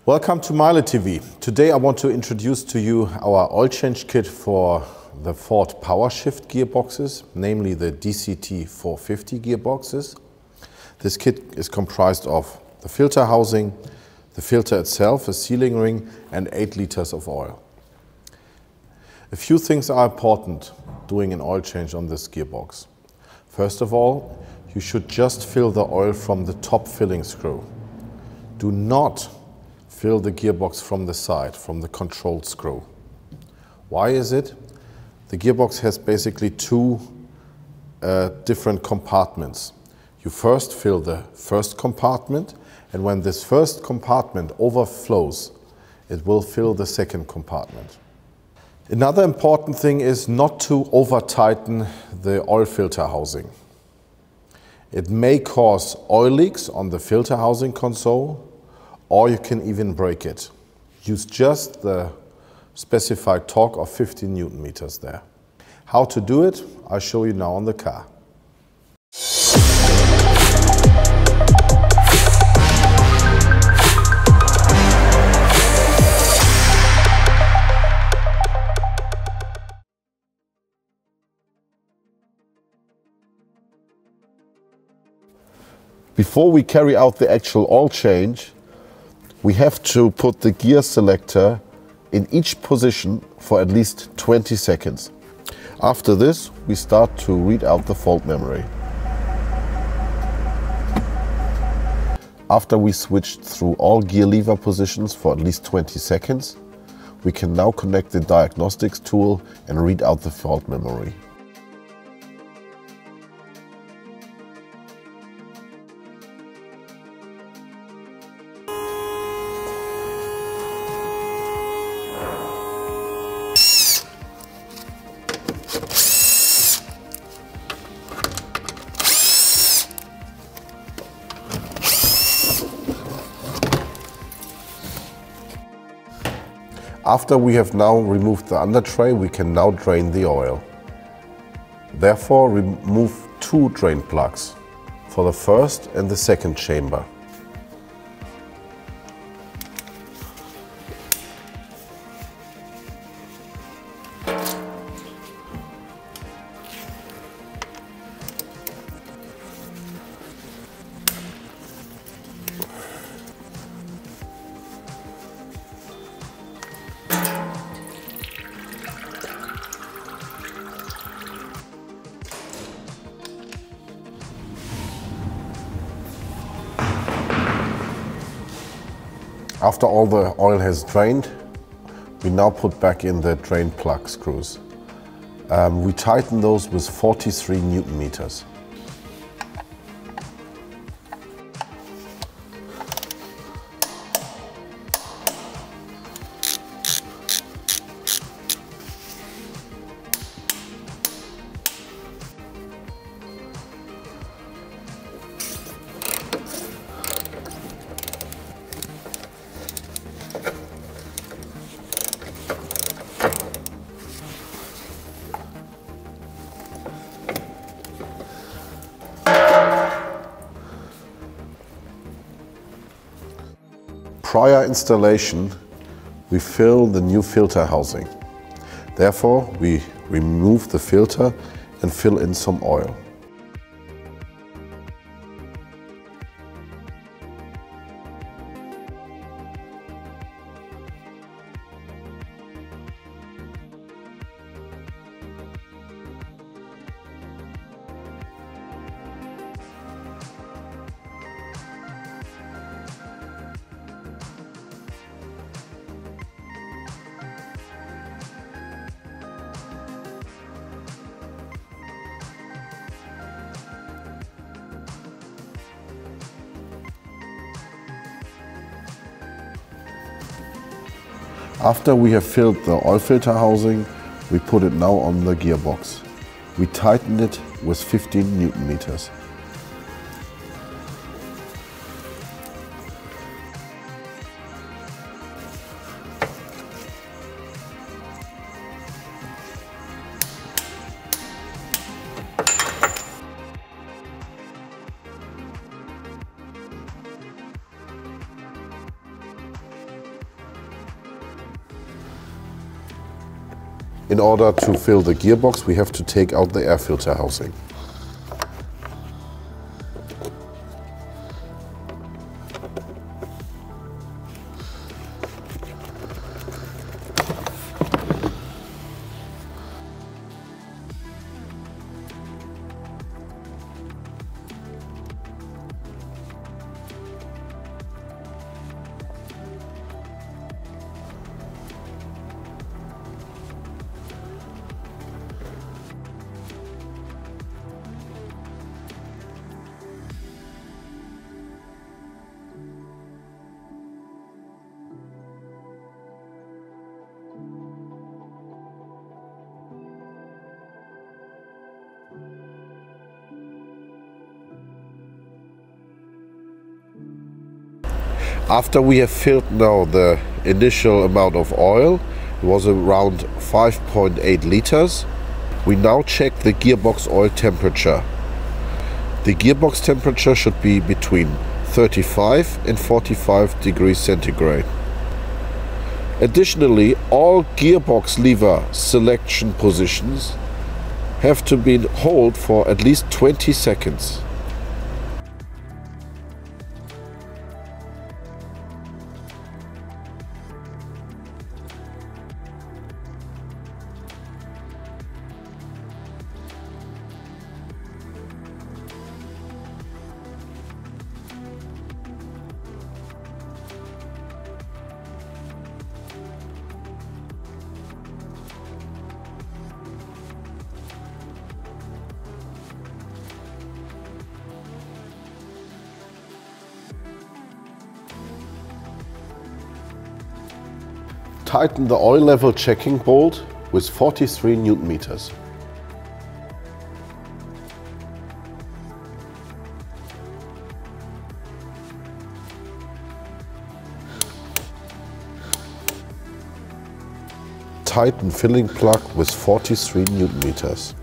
Welcome to MEYLE TV. Today I want to introduce to you our oil change kit for the Ford Power Shift gearboxes, namely the DCT450 gearboxes. This kit is comprised of the filter housing, the filter itself, a sealing ring and 8 liters of oil. A few things are important doing an oil change on this gearbox. First of all, you should just fill the oil from the top filling screw. Do not fill the gearbox from the side, from the control screw. Why is it? The gearbox has basically two different compartments. You first fill the first compartment, and when this first compartment overflows, it will fill the second compartment. Another important thing is not to over-tighten the oil filter housing. It may cause oil leaks on the filter housing console, or you can even break it. Use just the specified torque of 15 Newton meters there. How to do it, I'll show you now on the car. Before we carry out the actual oil change, we have to put the gear selector in each position for at least 20 seconds. After this, we start to read out the fault memory. After we switched through all gear lever positions for at least 20 seconds, we can now connect the diagnostics tool and read out the fault memory. After we have now removed the under tray, we can now drain the oil. Therefore, remove 2 drain plugs for the first and the second chamber. After all the oil has drained, we now put back in the drain plug screws. We tighten those with 43 Newton meters. Prior installation, we fill the new filter housing. Therefore, we remove the filter and fill in some oil. After we have filled the oil filter housing, we put it now on the gearbox. We tighten it with 15 Newton meters. In order to fill the gearbox, we have to take out the air filter housing. After we have filled now the initial amount of oil, it was around 5.8 liters, we now check the gearbox oil temperature. The gearbox temperature should be between 35 and 45 degrees centigrade. Additionally, all gearbox lever selection positions have to be held for at least 20 seconds. Tighten the oil level checking bolt with 43 Newton meters. Tighten filling plug with 43 Newton meters.